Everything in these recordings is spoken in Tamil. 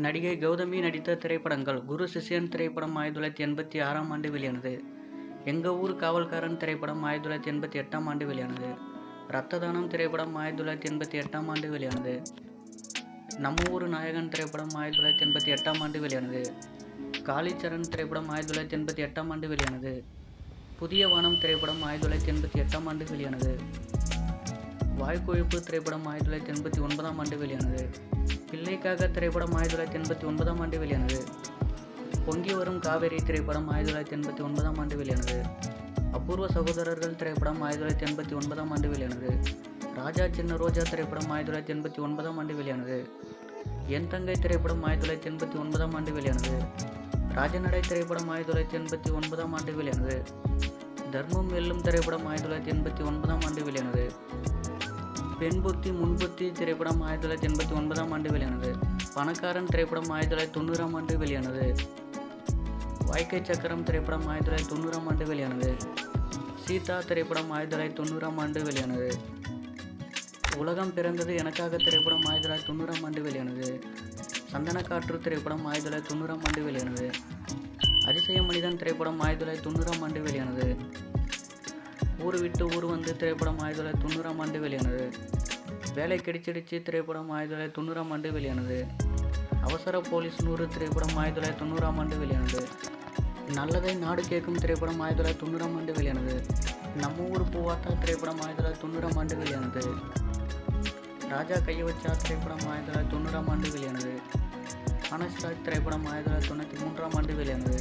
நடிகை கௌதமி நடித்த திரைப்படங்கள். குரு சிஷ்யன் திரைப்படம் 1986ஆம் ஆண்டு வெளியானது. எங்க ஊர் காவல்காரன் திரைப்படம் 1988ஆம் ஆண்டு வெளியானது. ரத்த தானம் திரைப்படம் 1988ஆம் ஆண்டு வெளியானது. நம்ம ஊர் நாயகன் திரைப்படம் 1988ஆம் ஆண்டு வெளியானது. காளிச்சரண் திரைப்படம் 1988ஆம் ஆண்டு வெளியானது. புதிய வானம் திரைப்படம் 1988ஆம் ஆண்டு வெளியானது. வாய்க்கொழுப்பு திரைப்படம் 1989ஆம் ஆண்டு வெளியானது. பிள்ளைக்காக திரைப்படம் 1989ஆம் ஆண்டு வெளியானது. பொங்கி வரும் காவேரி திரைப்படம் 1989ஆம் ஆண்டு வெளியானது. அபூர்வ சகோதரர்கள் திரைப்படம் 1989ஆம் ஆண்டு வெளியானது. ராஜா சின்ன ரோஜா திரைப்படம் 1989ஆம் ஆண்டு வெளியானது. என் தங்கை திரைப்படம் 1989ஆம் ஆண்டு வெளியானது. ராஜநடை திரைப்படம் 1989ஆம் ஆண்டு வெளியானது. தர்மம் வெல்லும் திரைப்படம் 1989ஆம் ஆண்டு வெளியானது. பெண் புத்தி முன்புத்தி திரைப்படம் 1989ஆம் ஆண்டு வெளியானது. பணக்காரன் திரைப்படம் 1990ஆம் ஆண்டு வெளியானது. வாழ்க்கை சக்கரம் திரைப்படம் 1990ஆம் ஆண்டு வெளியானது. சீதா திரைப்படம் 1990ஆம் ஆண்டு வெளியானது. உலகம் பிறந்தது எனக்காக திரைப்படம் 1990ஆம் ஆண்டு வெளியானது. சந்தனக்காற்று திரைப்படம் 1990ஆம் ஆண்டு வெளியானது. அதிசய மனிதன் திரைப்படம் 1990ஆம் ஆண்டு வெளியானது. ஊர் விட்டு ஊர் வந்து திரைப்படம் 1990ஆம் ஆண்டு வெளியானது. வேலை கிடைச்சிடுச்சு திரைப்படம் 1990ஆம் ஆண்டு வெளியானது. அவசர போலீஸ் 100 திரைப்படம் 1990ஆம் ஆண்டு வெளியானது. நல்லதை நாடு கேட்கும் திரைப்படம் 1990ஆம் ஆண்டு வெளியானது. நம்ம ஊர் பூவாத்தா திரைப்படம் 1990ஆம் ஆண்டு வெளியானது. ராஜா கையை வச்சா திரைப்படம் 1990ஆம் ஆண்டு வெளியானது. அனஸ்ராஜ் திரைப்படம் 1993ஆம் ஆண்டு வெளியானது.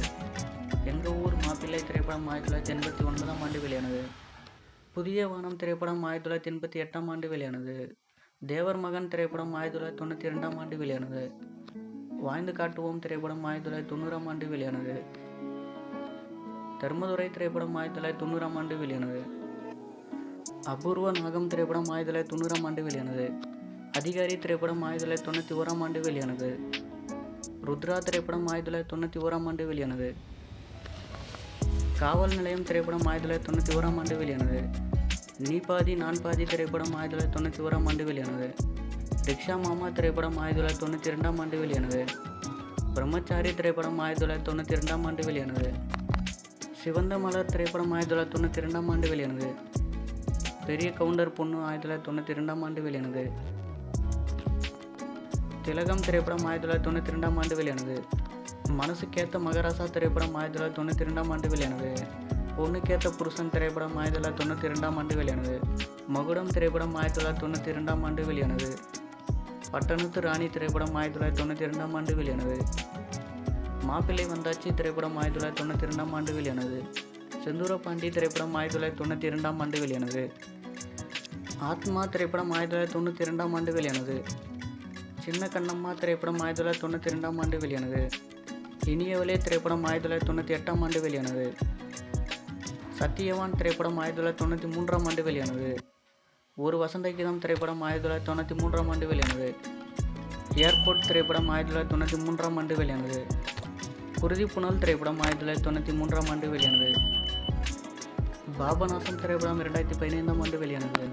எங்கள் ஊர் மாப்பிள்ளை திரைப்படம் 1989ஆம் ஆண்டு வெளியானது. புதிய வானம் திரைப்படம் 1988ஆம் ஆண்டு வெளியானது. தேவர் மகன் திரைப்படம் 1992ஆம் ஆண்டு வெளியானது. வாழ்ந்து காட்டுவோம் திரைப்படம் 1990ஆம் ஆண்டு வெளியானது. தர்மதுரை திரைப்படம் 1990ஆம் ஆண்டு வெளியானது. அபூர்வ நாகம் திரைப்படம் 1990ஆம் ஆண்டு வெளியானது. அதிகாரி திரைப்படம் 1991ஆம் ஆண்டு வெளியானது. ருத்ரா திரைப்படம் 1991ஆம் ஆண்டு வெளியானது. காவல் நிலையம் திரைப்படம் 1991ஆம் ஆண்டு வெளியானது. நீ பாதி நான் பாதி திரைப்படம் 1991ஆம் ஆண்டு வெளியானது. ரிக்ஷா மாமா திரைப்படம் 1992ஆம் ஆண்டு வெளியானது. பிரம்மச்சாரி திரைப்படம் 1992ஆம் ஆண்டு வெளியானது. சிவந்த மலர் திரைப்படம் 1992ஆம் ஆண்டு வெளியானது. பெரிய கவுண்டர் பொண்ணு 1992ஆம் ஆண்டு வெளியானது. திலகம் திரைப்படம் 1992ஆம் ஆண்டு வெளியானது. மனசுக்கேத்த மகராசா திரைப்படம் 1992ஆம் ஆண்டு வெளியானது. பொண்ணுக்கேத்த புருஷன் திரைப்படம் 1992ஆம் ஆண்டு வெளியானது. மகுடம் திரைப்படம் 1992ஆம் ஆண்டு வெளியானது. பட்டணத்து ராணி திரைப்படம் 1992ஆம் ஆண்டு வெளியானது. மாப்பிள்ளை வந்தாச்சி திரைப்படம் 1992ஆம் ஆண்டு வெளியானது. செந்தூர பாண்டி திரைப்படம் 1992ஆம் ஆண்டு வெளியானது. ஆத்மா திரைப்படம் 1992ஆம் ஆண்டு வெளியானது. சின்ன கண்ணம்மா திரைப்படம் 1992ஆம் ஆண்டு வெளியானது. இனியவளே திரைப்படம் 1998ஆம் ஆண்டு வெளியானது. சத்தியவான் திரைப்படம் 1993ஆம் ஆண்டு வெளியானது. ஒரு வசந்த கீதம் திரைப்படம் 1993ஆம் ஆண்டு வெளியானது. ஏர்போர்ட் திரைப்படம் 1993ஆம் ஆண்டு வெளியானது. குருதி புனல் திரைப்படம் 1993ஆம் ஆண்டு வெளியானது. பாபநாசம் திரைப்படம் 2015ஆம் ஆண்டு வெளியானது.